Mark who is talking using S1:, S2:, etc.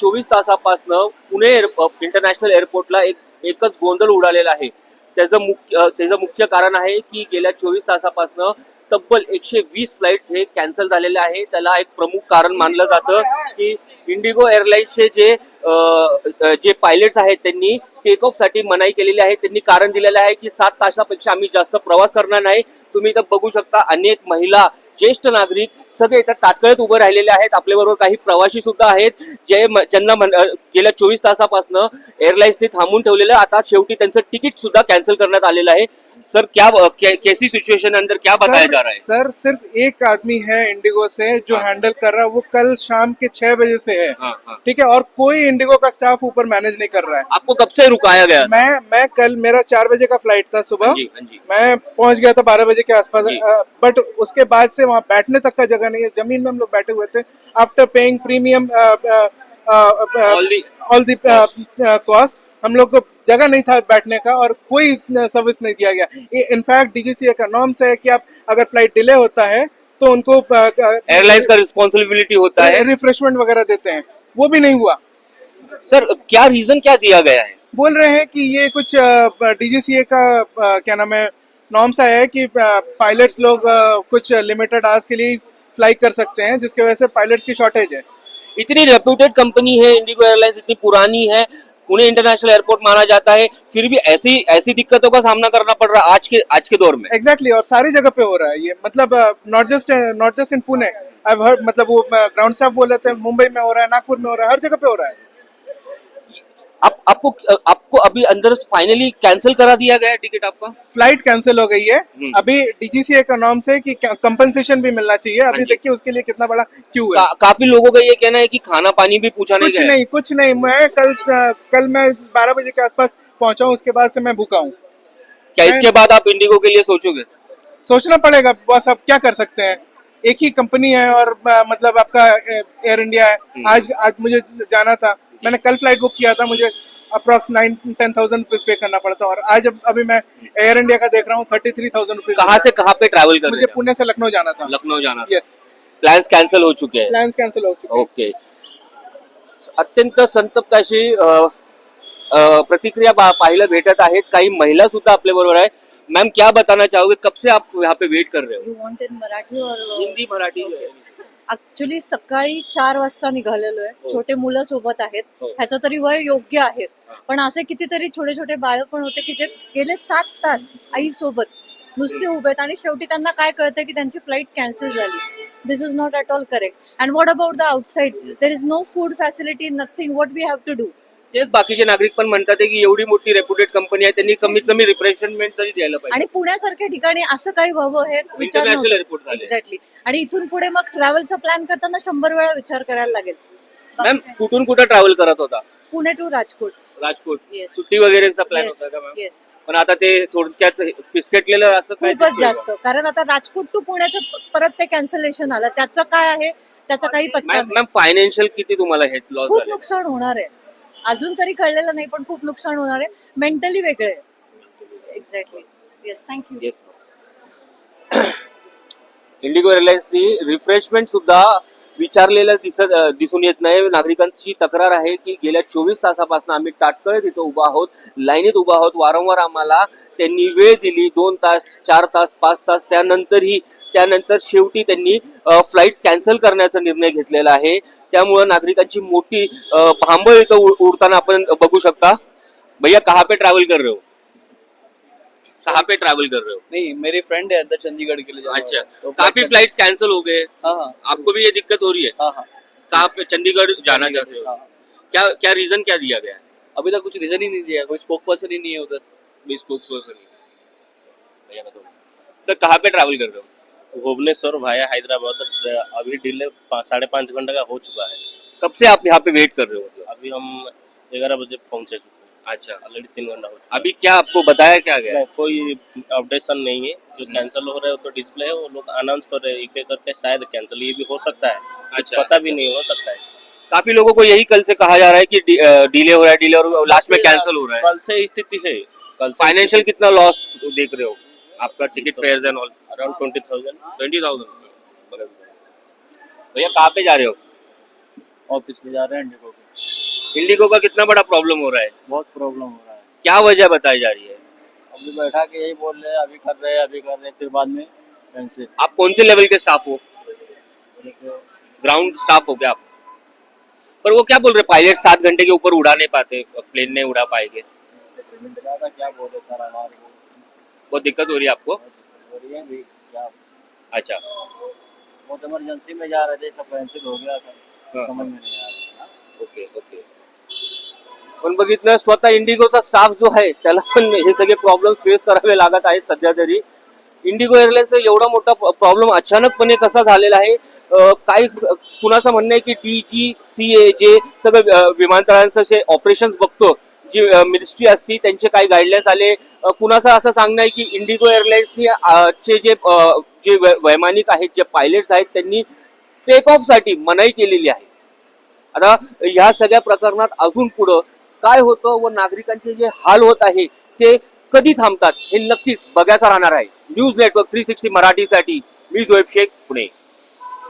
S1: 24 तासापासनं Pune international एअरपोर्टला एकच गोंधळ उडालेला आहे. त्याचं मुख्य कारण आहे की गेल्या 24 तासापासनं तब्बल 120 फ्लाइट्स हे कॅन्सल झालेले आहे. त्याला एक प्रमुख कारण मानलं जातं की इंडिगो एअरलाइन्सचे जे पायलट्स आहेत त्यांनी टेक ऑफ साठी मनाई केलेली आहे. त्यांनी कारण दिलेलं आहे की 7 तासापेक्षा आम्ही जास्त प्रवास करणार नाही. तुम्ही इथं बघू शकता अनेक महिला, ज्येष्ठ नागरिक सगळे इथं ताटकळत उभे राहिलेले आहेत. आपल्याबरोबर काही प्रवासी सुद्धा आहेत ज्यांना गेल्या 24 तासापासून एअरलाइन्सने थांबून ठेवलेलं, आता शेवटी त्यांचं तिकीट सुद्धा कॅन्सल करण्यात आलेलं आहे. सर कैसी सिचुएशन अंदर क्या बताया जा रहा है?
S2: सर सिर्फ एक आदमी है इंडिगो से जो हैंडल कर रहा है, वो कल शाम के 6 बजे से है। ठीक है, और कोई इंडिगो का स्टाफ ऊपर मैनेज नहीं कर रहा है।
S1: आपको कब से रुकाया गया?
S2: मैं कल, मेरा 4 बजे का फ्लाइट था सुबह।
S1: हाँ जी।
S2: मैं पहुंच गया था 12 बजे के आसपास, बट उसके बाद से वहाँ बैठने तक का जगह नहीं है। जमीन में हम लोग बैठे हुए थे after paying premium all the cost. हम लोग को जगह नहीं था बैठने का और कोई सर्विस नहीं दिया गया। इनफैक्ट डीजीसीए का नॉर्म्स है कि आप अगर फ्लाइट डिले होता है तो उनको
S1: एयरलाइंस का रिस्पॉन्सिबिलिटी होता है,
S2: रिफ्रेशमेंट वगैरह देते हैं, वो भी नहीं हुआ।
S1: सर क्या रीजन क्या दिया गया है?
S2: बोल रहे हैं कि ये कुछ डीजीसीए का क्या नाम है, नॉर्म्स आया है कि पायलट्स लोग कुछ लिमिटेड आवर्स के लिए फ्लाई कर सकते हैं, जिसकी वजह से पायलट्स की शॉर्टेज है।
S1: इतनी रेप्यूटेड कंपनी है इंडिगो एयरलाइंस, इतनी पुरानी है, पुणे इंटरनेशनल एयरपोर्ट माना जाता है, फिर भी ऐसी दिक्कतों का सामना करना पड़ रहा है आज के दौर में।
S2: एग्जैक्टली और सारी जगह पे हो रहा है ये, मतलब not just in Pune. I heard, मतलब वो ग्राउंड स्टाफ बोल रहे थे मुंबई में हो रहा है, नागपुर में हो रहा है, हर जगह पे हो रहा है।
S1: आपको अभी अंदर फाइनली कैंसिल करा दिया गया है टिकट आपका?
S2: फ्लाइट कैंसिल हो गई है। अभी डीजीसीए का नॉर्म से कि कंपनसेशन भी मिलना चाहिए। अभी देखिए उसके लिए कितना बड़ा क्यू है।
S1: काफी लोगों का ये कहना है कि खाना पानी भी पूछा नहीं गया।
S2: कुछ नहीं। मैं कल मैं 12 बजे के आसपास पहुंचा हूँ, उसके बाद से मैं भूखा हूँ।
S1: क्या इसके बाद आप इंडिगो के लिए सोचोगे?
S2: सोचना पड़ेगा बॉस, अब क्या कर सकते हैं। एक ही कंपनी है और मतलब आपका एयर इंडिया है। आज मुझे जाना था, मैंने कल फ्लाइट बुक किया था, मुझे अप्रॉक्स 9-10,000 रुपीज पे करना पड़ता, और आज अभी मैं एयर इंडिया का देख रहा हूँ 33,000 रुपीज।
S1: कहाँ से कहाँ पे ट्रैवल कर रहे
S2: मुझे पुणे से लखनऊ जाना था।
S1: लखनऊ जाना था।
S2: यस,
S1: प्लॅन्स कॅन्सल हो चुके हैं।
S2: प्लॅन्स कॅन्सल हो चुके हैं।
S1: ओके, अत्यंत संतप्त अशी प्रतिक्रिया पाहायला भेटत आहेत. काही महिला सुद्धा आपल्या बरोबर आहे. मैम क्या बताना चाहोगे, कब से आप यहाँ पे वेट कर रहे हो?
S3: यू वॉन्ट इन मराठी और
S1: हिंदी मराठी
S3: ऍक्च्युली सकाळी 4 वाजता निघालेलो आहे.
S1: हो.
S3: छोटे मुलं सोबत आहेत,
S1: हो.
S3: ह्याचं तरी वय योग्य आहे. पण असे कितीतरी छोटे छोटे बाळ पण होते की जे गेले 7 तास आई सोबत नुसते उभे आहेत आणि शेवटी त्यांना काय कळतंय की त्यांची फ्लाईट कॅन्सल झाली. This is not at all correct. And what about the outside, there is no food facility, nothing. What we have to do?
S1: तेच बाकीचे नागरिक पण म्हणतात की एवढी मोठी रेप्युटेड कंपनी आहे, त्यांनी कमीत कमी रिप्रेझेंटमेंट तरी द्यायला पाहिजे.
S3: आणि पुण्यासारख्या ठिकाणी असं काही व्हावं हे विचार
S1: इंटरनॅशनल एअरपोर्ट झाले.
S3: एक्झॅक्टली. आणि इथून पुढे मग ट्रॅव्हलचा प्लॅन करताना 100 वेळा विचार करायला लागेल.
S1: मॅम कुठून कुठं ट्रॅव्हल करत होता?
S3: पुणे टू राजकोट.
S1: राजकोट.
S3: Yes.
S1: सुट्टी वगैरेचा प्लॅन होता का मॅम?
S3: येस,
S1: पण आता ते थोडक्यात फिसकटलेलं असं काय
S3: खूपच
S1: दिसतंय
S3: जास्त. कारण आता राजकोट टू पुण्याचं परत ते कॅन्सलेशन आलं, त्याचं काय आहे त्याचा काही
S1: का?
S3: पत्ता नाही.
S1: मॅम फायनान्शियल किती तुम्हाला हे लॉस
S3: खूप
S1: झाले?
S3: नुकसान होणार आहे. अजून तरी कळलेलं नाही, पण खूप नुकसान होणार आहे. मेंटली वेगळे. Exactly. Yes, thank you.
S1: Yes. IndiGo एअरलाइन्सनी रिफ्रेशमेंट सुद्धा विचारलेलं दिसून येत नाही. नागरिकांची तक्रार आहे की गेल्या 24 तासापासून आम्ही ताटकळत इथं उभा आहोत, लाईनीत उभा आहोत. वारंवार आम्हाला त्यांनी वेळ दिली, 2 तास, 4 तास, 5 तास. त्यानंतर शेवटी त्यांनी फ्लाइट्स कॅन्सल करण्याचा निर्णय घेतलेला आहे. त्यामुळे नागरिकांची मोठी भांबळ इथं उडताना आपण बघू शकता. भैया कहाँ पे ट्रैवल कर रहे हो? कहाँ पे ट्रैवल कर रहे हो?
S4: नहीं, मेरी फ्रेंड है अंदर चंडीगढ़ के लिए जाना
S1: अच्छा,
S4: है, तो
S1: काफी फ्लाइट्स कैंसिल हो गए,
S4: हाँ,
S1: आपको भी ये दिक्कत हो रही है?
S4: हाँ, हाँ,
S1: कहाँ पे चंडीगढ़ जाना चाहते हो?
S4: हाँ।
S1: क्या क्या रीजन क्या दिया गया है?
S4: अभी तक कुछ रीजन ही नहीं दिया, कोई स्पोक पर्सन ही नहीं है उधर।
S1: सर कहाँ पे ट्रैवल कर रहे हो?
S5: भुवनेश्वर भाया हैदराबाद तक अभी डिले 5-5.5 घंटे का हो चुका है।
S1: कब से आप यहाँ पे वेट कर रहे हो?
S5: अभी हम 11 बजे पहुंचे चुके हैं।
S1: अच्छा,
S5: ऑलरेडी 3 घंटा हो चुका
S1: अभी क्या आपको बताया क्या गया है?
S5: है। कोई अपडेशन नहीं है, जो कैंसिल हो रहे हो तो डिस्प्ले है, वो लोग अनाउंस कर रहे हैं एक करके, शायद कैंसिल ये भी हो सकता है।
S1: अच्छा,
S5: पता भी नहीं, हो सकता है।
S1: काफी लोगों को यही कल से कहा जा रहा है कि डिले हो रहा है, डिले और लास्ट में कैंसिल हो रहा है.
S5: कल से स्थिति है। कल से
S1: फाइनेंशियल कितना लॉस देख रहे हो आपका ticket fares and all?
S5: Around 20,000।
S1: 20,000. भैया कहाँ पे जा रहे हो?
S4: ऑफिस में जा रहे हैं इंडिगो के।
S1: इंडिगो का कितना बड़ा प्रॉब्लम हो रहा है,
S4: बहुत प्रॉब्लम हो रहा है।
S1: क्या वजह बताई जा रही है?
S4: अभी बैठा के यही बोल रहे हैं, अभी कर रहे हैं, अभी कर रहे हैं, फिर बाद में कैंसिल।
S1: आप कौन से लेवल के स्टाफ हो? ग्राउंड स्टाफ हो क्या आप? पर वो क्या बोल रहे, पायलट 7 घंटे के ऊपर उड़ा नहीं पाते, प्लेन नहीं उड़ा पाएंगे,
S4: पेमेंट ज्यादा क्या बोले सर, हमारे को
S1: बहुत दिक्कत हो रही है आपको?
S4: हो रही है भी क्या,
S1: अच्छा,
S4: बहुत इमरजेंसी में जा रहे थे, सब कैंसिल हो गया था,
S1: हाँ,
S4: समझ में नहीं आ रहा।
S1: Okay okay. पण बघितलं स्वतः इंडिगोचा स्टाफ जो आहे त्याला पण हे सगळे प्रॉब्लेम फेस करावे लागत आहेत सध्या तरी. इंडिगो एअरलाइन्सचा एवढा मोठा प्रॉब्लेम अचानकपणे कसा झालेला आहे, काही कुणाचं म्हणणं आहे की DGCA जे सगळं विमानतळांचं जे ऑपरेशन्स बघतो, जी मिनिस्ट्री असती त्यांचे काही गाईडलाईन्स आले. कुणाचं असं सांगणं आहे की इंडिगो एअरलाइन्सनी चे जे वैमानिक आहेत, जे पायलट्स आहेत, त्यांनी टेक ऑफ साठी मनाई केलेली आहे. आता ह्या सगळ्या प्रकरणात अजून पुढं काय होतं व नागरिकांचे जे हाल होत आहे ते कधी थांबतात हे नक्कीच बघायचं राहणार आहे. न्यूज नेटवर्क 360 मराठीसाठी मी जोएब शेख, पुणे.